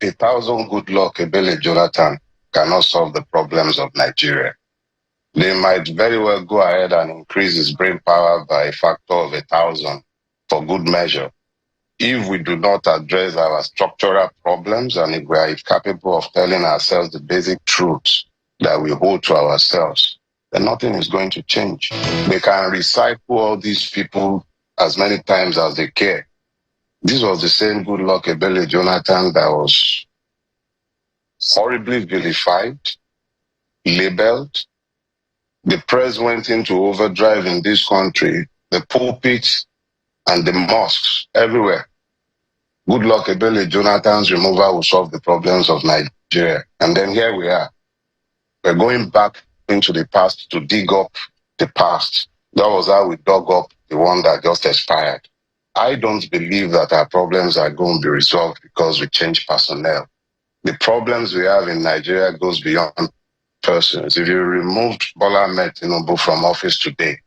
1,000 Goodluck Jonathan cannot solve the problems of Nigeria. They might very well go ahead and increase his brain power by a factor of 1,000 for good measure. If we do not address our structural problems and if we are incapable of telling ourselves the basic truths that we hold to ourselves, then nothing is going to change. They can recycle all these people as many times as they care. This was the same Goodluck Jonathan that was horribly vilified, labeled. The press went into overdrive in this country, the pulpits and the mosques everywhere. Goodluck Jonathan's removal will solve the problems of Nigeria. And then here we are. We're going back into the past to dig up the past. That was how we dug up the one that just expired. I don't believe that our problems are going to be resolved because we change personnel. The problems we have in Nigeria goes beyond persons. If you removed Bola Ahmed Tinubu from office today,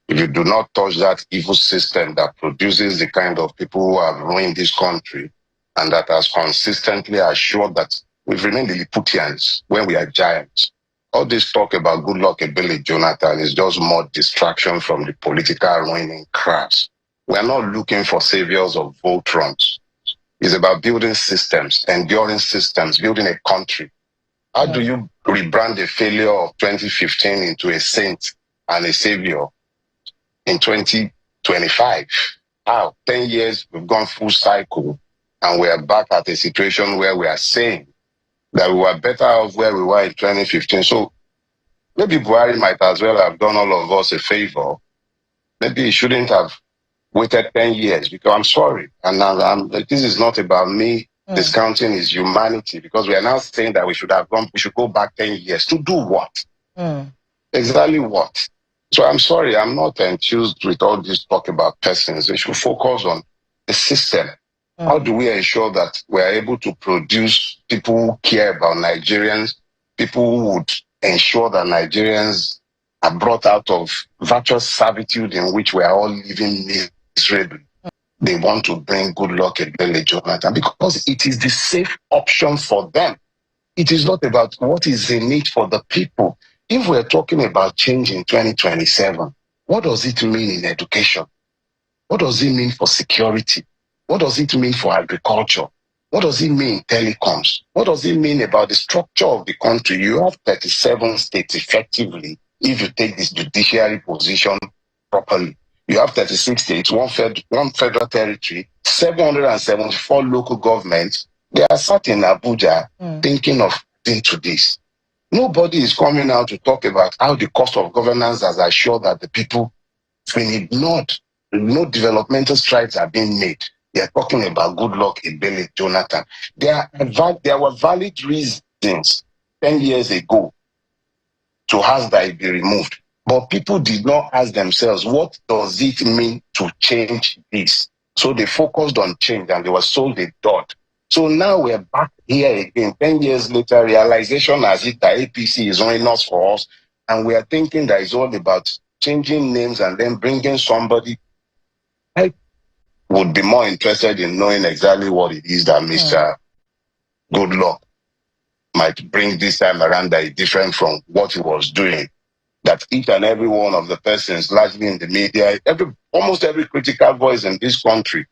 if you do not touch that evil system that produces the kind of people who have ruined this country and that has consistently assured that we've remained Lilliputians when we are giants, all this talk about Goodluck Jonathan is just more distraction from the political ruining crash. We are not looking for saviors of Voltrons. It's about building systems, enduring systems, building a country. How do you rebrand the failure of 2015 into a saint and a savior in 2025? How? 10 years, we've gone full cycle, and we are back at a situation where we are saying that we were better off where we were in 2015. So maybe Buhari might as well have done all of us a favor. Maybe he shouldn't have waited 10 years, because I'm sorry. And now this is not about me discounting his humanity, because we are now saying that we should go back 10 years. To do what? Exactly what? So I'm sorry, I'm not enthused with all this talk about persons. We should focus on the system. How do we ensure that we are able to produce people who care about Nigerians, people who would ensure that Nigerians are brought out of virtuous servitude in which we are all living miserably? They want to bring Goodluck Jonathan because it is the safe option for them. It is not about what is in it for the people. If we're talking about change in 2027, what does it mean in education? What does it mean for security? What does it mean for agriculture? What does it mean in telecoms? What does it mean about the structure of the country? You have 37 states effectively if you take this judiciary position properly. You have 36 states, one federal territory, 774 local governments. They are sat in Abuja thinking of into this. Nobody is coming out to talk about how the cost of governance has assured that the people have been ignored. No developmental strides are being made. They are talking about Goodluck Jonathan. There were valid reasons 10 years ago to ask that it be removed. But people did not ask themselves, what does it mean to change this? So they focused on change and they were sold a dot. So now we're back here again, 10 years later, realization has hit that APC is running us for us. And we are thinking that it's all about changing names and then bringing somebody. I would be more interested in knowing exactly what it is that Mr. Goodluck might bring this time around that is different from what he was doing. That each and every one of the persons, largely in the media, almost every critical voice in this country,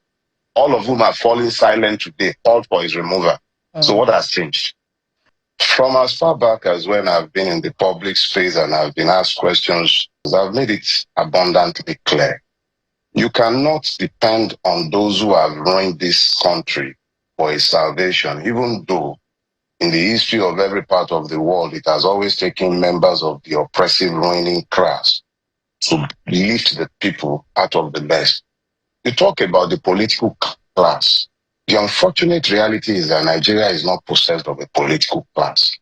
all of whom are falling silent today, called for his removal. So what has changed? From as far back as when I've been in the public space and I've been asked questions, I've made it abundantly clear. You cannot depend on those who have ruined this country for a salvation, even though in the history of every part of the world, it has always taken members of the oppressive ruining class to lift the people out of the mess. You talk about the political class. The unfortunate reality is that Nigeria is not possessed of a political class.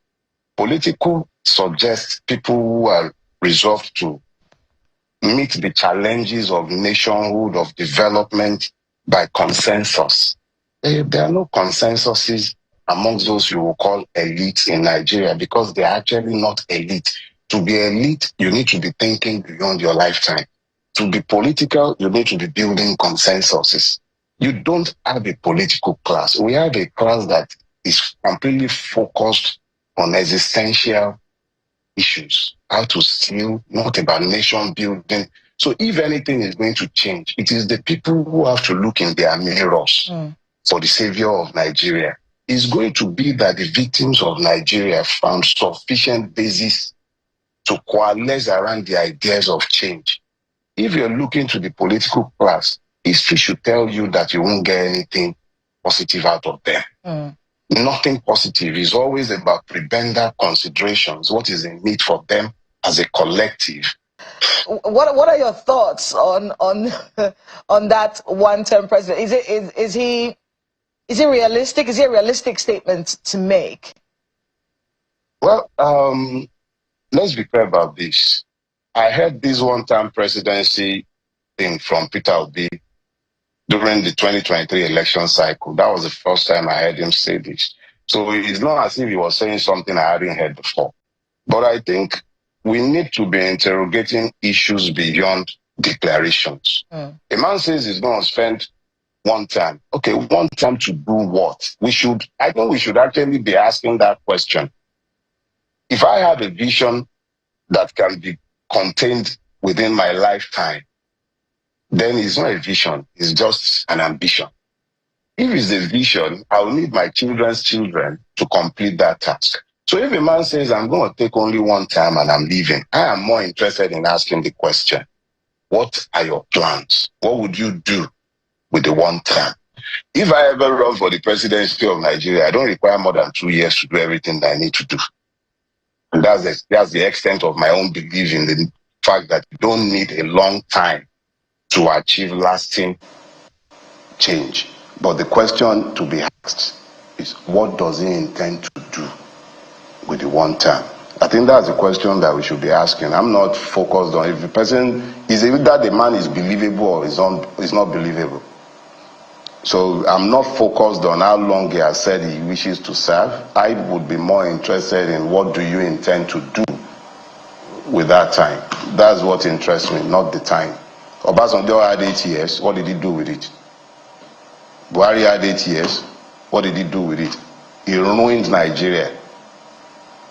Political suggests people who are resolved to meet the challenges of nationhood, of development by consensus. There are no consensuses amongst those you will call elites in Nigeria because they are actually not elite. To be elite, you need to be thinking beyond your lifetime. To be political, you need to be building consensuses. You don't have a political class. We have a class that is completely focused on existential issues, how to steal, not about nation building. So if anything is going to change, it is the people who have to look in their mirrors for the savior of Nigeria. It's going to be that the victims of Nigeria found sufficient basis to coalesce around the ideas of change. If you're looking to the political class, history should tell you that you won't get anything positive out of them. Nothing positive. Is always about prebenda considerations. What is in need for them as a collective? What are your thoughts on on that one-term president? Is he realistic? Is he a realistic statement to make? Well, let's be clear about this. I heard this one-term presidency thing from Peter Obi during the 2023 election cycle. That was the first time I heard him say this. So it's not as if he was saying something I hadn't heard before. But I think we need to be interrogating issues beyond declarations. A man says he's going to spend one time. Okay, one time to do what? I think we should actually be asking that question. If I have a vision that can be contained within my lifetime, then it's not a vision, it's just an ambition. If it's a vision, I will need my children's children to complete that task. So if a man says, I'm going to take only one time and I'm leaving, I am more interested in asking the question, what are your plans? What would you do with the one time? If I ever run for the presidency of Nigeria, I don't require more than 2 years to do everything that I need to do. And that's the extent of my own belief in the fact that you don't need a long time to achieve lasting change. But the question to be asked is, what does he intend to do with the one term? I think that's the question that we should be asking. I'm not focused on if the person is either the man is believable or is not believable. So I'm not focused on how long he has said he wishes to serve. I would be more interested in what do you intend to do with that time. That's what interests me, not the time. Obasanjo had 8 years. What did he do with it? Buhari had 8 years. What did he do with it? He ruined Nigeria.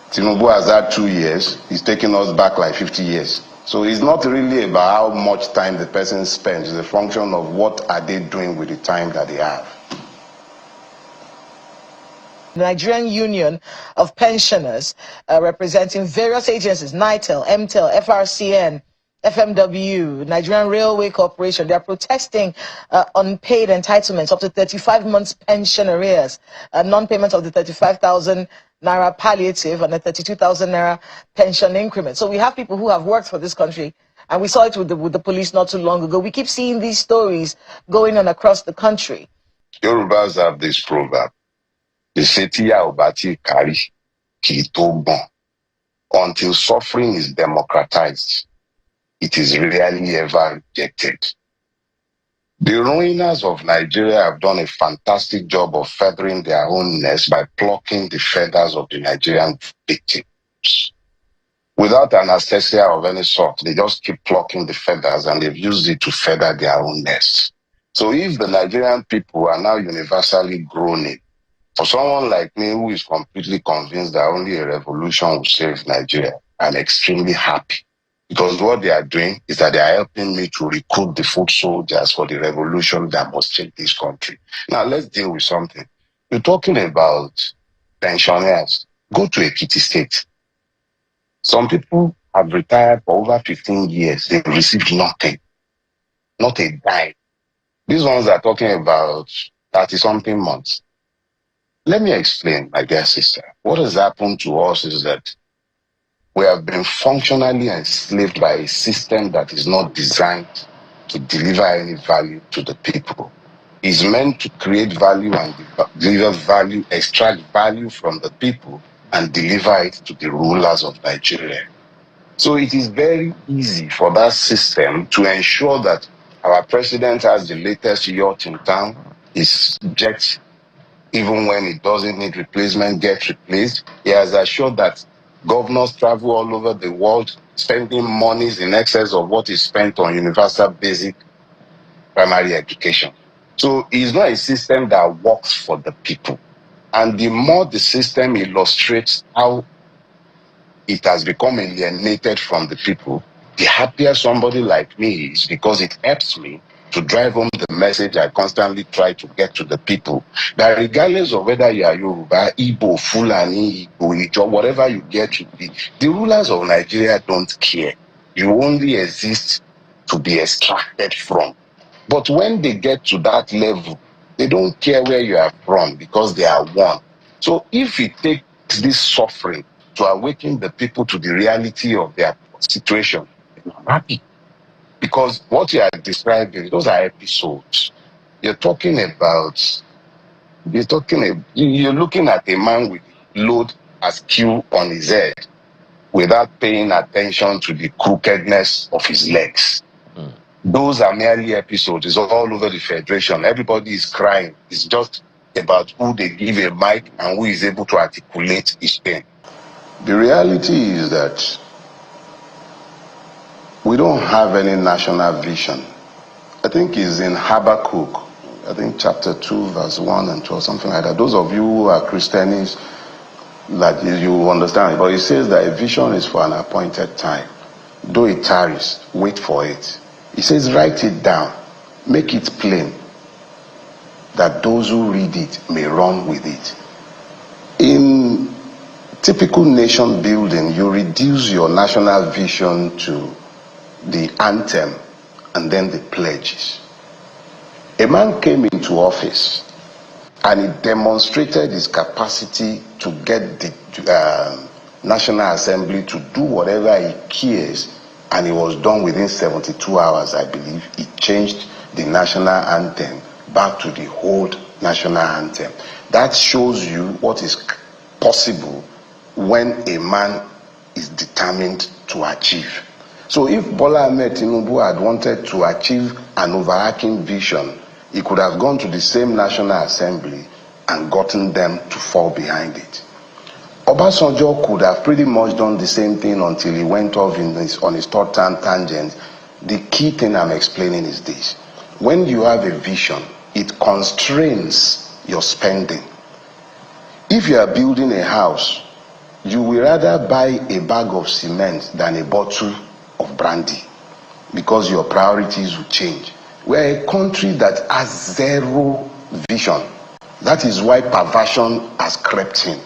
Tinubu has had 2 years. He's taking us back like 50 years. So it's not really about how much time the person spends. It's a function of what are they doing with the time that they have. The Nigerian Union of Pensioners, representing various agencies, NITEL, MTEL, FRCN, FMW, Nigerian Railway Corporation, they are protesting unpaid entitlements up to 35 months pension arrears, non-payment of the 35,000 Naira palliative and the 32,000 Naira pension increment. So we have people who have worked for this country, and we saw it with the police not too long ago. We keep seeing these stories going on across the country. Yorubas have this proverb. They say, "Tiya obati kari ki to bon." Until suffering is democratized, it is rarely ever rejected. The ruiners of Nigeria have done a fantastic job of feathering their own nest by plucking the feathers of the Nigerian victims. Without anesthesia of any sort, they just keep plucking the feathers and they've used it to feather their own nest. So if the Nigerian people are now universally groaning, for someone like me who is completely convinced that only a revolution will save Nigeria, I'm extremely happy. Because what they are doing is that they are helping me to recruit the foot soldiers for the revolution that must change this country. Now, let's deal with something. You're talking about pensioners. Go to Ekiti State. Some people have retired for over 15 years. They've received nothing. Not a dime. These ones are talking about 30-something months. Let me explain, my dear sister. What has happened to us is that we have been functionally enslaved by a system that is not designed to deliver any value to the people. It's meant to create value and deliver value, extract value from the people and deliver it to the rulers of Nigeria. So it is very easy for that system to ensure that our president has the latest yacht in town, his jet, even when it doesn't need replacement, gets replaced. He has assured that governors travel all over the world, spending monies in excess of what is spent on universal basic primary education. So it's not a system that works for the people. And the more the system illustrates how it has become alienated from the people, the happier somebody like me is, because it helps me to drive home the message I constantly try to get to the people, that regardless of whether you are Yoruba, Igbo, Fulani, Igbo, Ijo, whatever you get to be, the rulers of Nigeria don't care. You only exist to be extracted from. But when they get to that level, they don't care where you are from, because they are one. So if it takes this suffering to awaken the people to the reality of their situation, I'm happy. Because what you are describing, those are episodes. You're talking about, you're looking at a man with load askew on his head without paying attention to the crookedness of his legs. Those are merely episodes. It's all over the federation. Everybody is crying. It's just about who they give a mic and who is able to articulate his pain. The reality is that we don't have any national vision. I think it's in Habakkuk, I think chapter 2, verse 1 and 2 or something like that. Those of you who are Christians, like you understand, but it says that a vision is for an appointed time. Though it tarries, wait for it. It says write it down, make it plain, that those who read it may run with it. In typical nation building, you reduce your national vision to the anthem and then the pledges. A man came into office and he demonstrated his capacity to get the National Assembly to do whatever he cares, and he was done within 72 hours, I believe. He changed the national anthem back to the old national anthem. That shows you what is possible when a man is determined to achieve. So if Bola Ahmed Tinubu had wanted to achieve an overarching vision, he could have gone to the same National Assembly and gotten them to fall behind it. Obasanjo could have pretty much done the same thing until he went off on his third tangent. The key thing I'm explaining is this. When you have a vision, it constrains your spending. If you are building a house, you will rather buy a bag of cement than a bottle of brandy, because your priorities will change. We're a country that has zero vision. That is why perversion has crept in.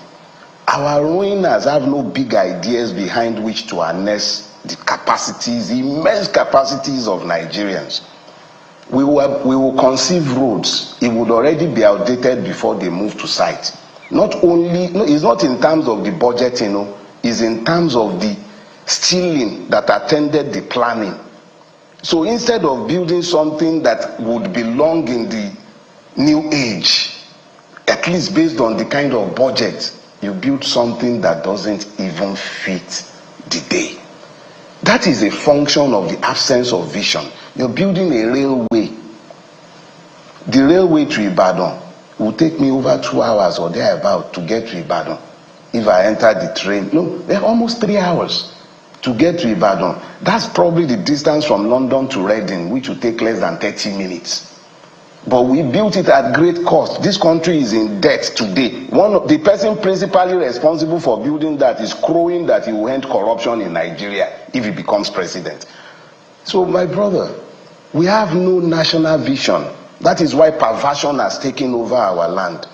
Our ruiners have no big ideas behind which to harness the capacities, immense capacities of Nigerians. We will conceive roads. It would already be outdated before they move to site. It's not in terms of the budget, it's in terms of the stealing that attended the planning. So instead of building something that would belong in the new age, at least based on the kind of budget, you build something that doesn't even fit the day. That is a function of the absence of vision. You're building a railway. The railway to Ibadan will take me over 2 hours or thereabout to get to Ibadan. If I enter the train, no, they're almost 3 hours to get to Ibadan. That's probably the distance from London to Reading, which will take less than 30 minutes. But we built it at great cost. This country is in debt today. The person principally responsible for building that is crowing that he will end corruption in Nigeria if he becomes president. So, my brother, we have no national vision. That is why perversion has taken over our land.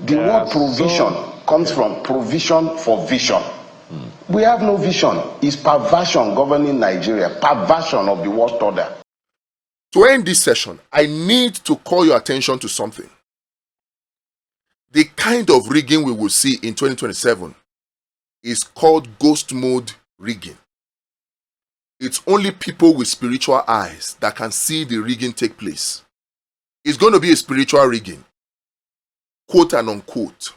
The word provision comes from provision for vision. We have no vision. It's perversion governing Nigeria. Perversion of the worst order. To end this session, I need to call your attention to something. The kind of rigging we will see in 2027 is called ghost mode rigging. It's only people with spiritual eyes that can see the rigging take place. It's going to be a spiritual rigging, quote and unquote.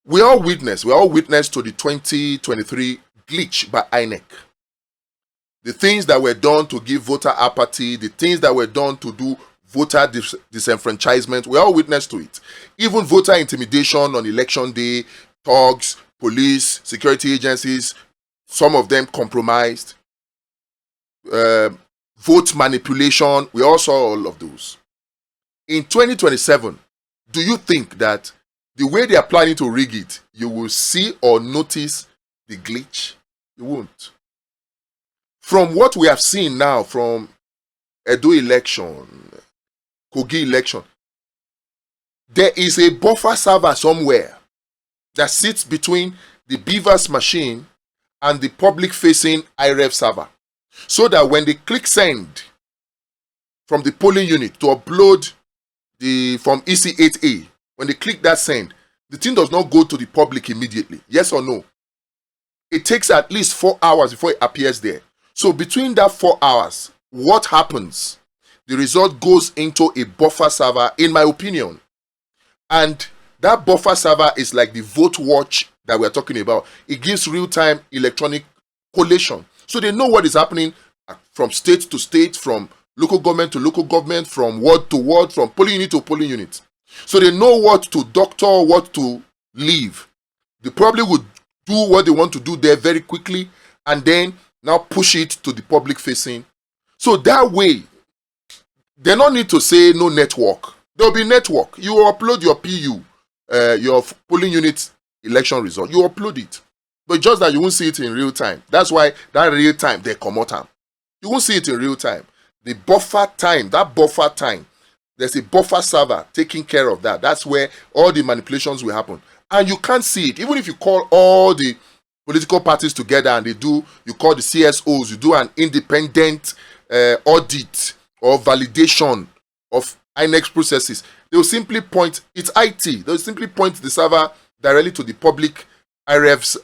We all witness to the 2023 glitch by INEC. The things that were done to give voter apathy, the things that were done to do voter disenfranchisement, we all witness to it. Even voter intimidation on election day, thugs, police, security agencies, some of them compromised. Vote manipulation, we all saw all of those. In 2027, do you think that the way they are planning to rig it, you will see or notice the glitch. You won't. From what we have seen now from Edo election, Kogi election, there is a buffer server somewhere that sits between the Beavers machine and the public-facing IREF server. So that when they click send from the polling unit to upload from EC8A, when they click that send, the thing does not go to the public immediately. Yes or no? It takes at least 4 hours before it appears there. So between that 4 hours, what happens? The result goes into a buffer server, in my opinion. And that buffer server is like the vote watch that we're talking about. It gives real-time electronic collation. So they know what is happening from state to state, from local government to local government, from ward to ward, from polling unit to polling unit. So they know what to doctor, what to leave. They probably would do what they want to do there very quickly and then now push it to the public facing. So that way, they don't need to say no network. There'll be network. You upload your PU, your polling unit election result. You upload it. But just that you won't see it in real time. That's why that real time, they come out. You won't see it in real time. The buffer time, there's a buffer server taking care of that. That's where all the manipulations will happen. And you can't see it. Even if you call all the political parties together and you call the CSOs, you do an independent audit or validation of INEX processes, they'll simply point, it's IT, they'll simply point the server directly to the public IREF's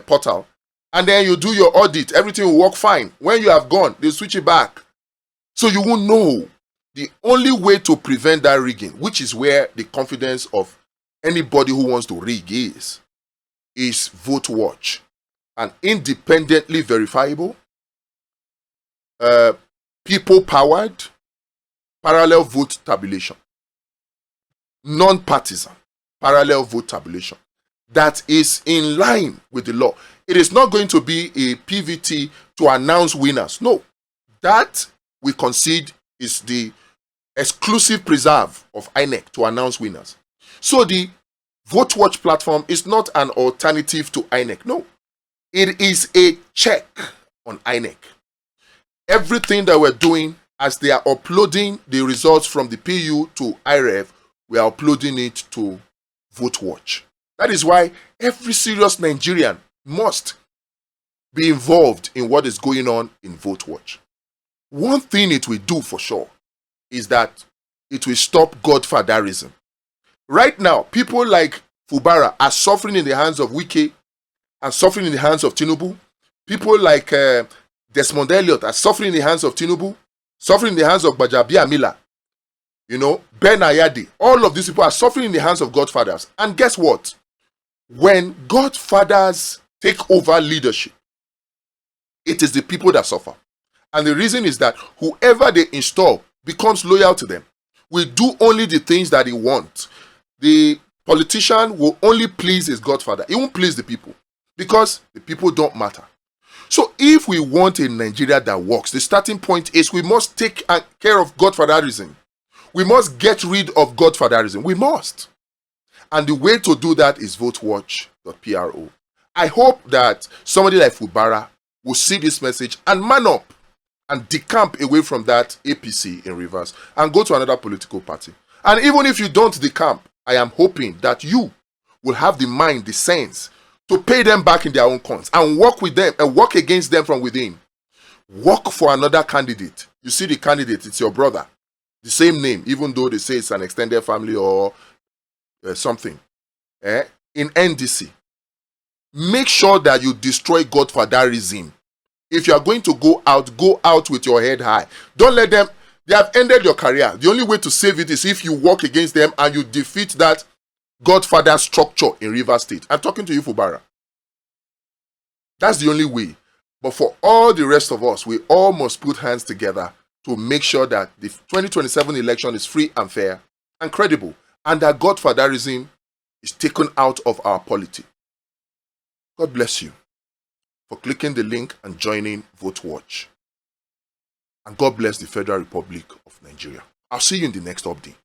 portal. And then you do your audit, everything will work fine. When you have gone, they'll switch it back. So you won't know. The only way to prevent that rigging, which is where the confidence of anybody who wants to rig is vote watch. An independently verifiable, people-powered, parallel vote tabulation. Non-partisan, parallel vote tabulation. That is in line with the law. It is not going to be a PVT to announce winners. No. That, we concede, is the exclusive preserve of INEC to announce winners. So the Vote Watch platform is not an alternative to INEC. No. It is a check on INEC. Everything that we're doing as they are uploading the results from the PU to IREF, we are uploading it to Vote Watch. That is why every serious Nigerian must be involved in what is going on in Vote Watch. One thing it will do for sure is that it will stop godfatherism. Right now, people like Fubara are suffering in the hands of Wike and suffering in the hands of Tinubu. People like Desmond Elliott are suffering in the hands of Tinubu, suffering in the hands of Gbajabiamila Mila. You know, Ben Ayade. All of these people are suffering in the hands of godfathers. And guess what? When godfathers take over leadership, it is the people that suffer. And the reason is that whoever they install becomes loyal to them, will do only the things that he wants. The politician will only please his godfather. He won't please the people because the people don't matter. So if we want a Nigeria that works, the starting point is we must take care of godfatherism. We must get rid of godfatherism. We must. And the way to do that is votewatch.pro. I hope that somebody like Fubara will see this message and man up and decamp away from that APC in Rivers and go to another political party. And even if you don't decamp, I am hoping that you will have the mind, the sense to pay them back in their own coins and work with them and work against them from within. Work for another candidate. You see the candidate, it's your brother. The same name, even though they say it's an extended family or something. In NDC. Make sure that you destroy godfatherism. If you are going to go out with your head high. Don't let them, they have ended your career. The only way to save it is if you work against them and you defeat that godfather structure in Rivers State. I'm talking to you, Fubara. That's the only way. But for all the rest of us, we all must put hands together to make sure that the 2027 election is free and fair and credible, and that godfatherism is taken out of our polity. God bless you for clicking the link and joining Vote Watch. And God bless the Federal Republic of Nigeria. I'll see you in the next update.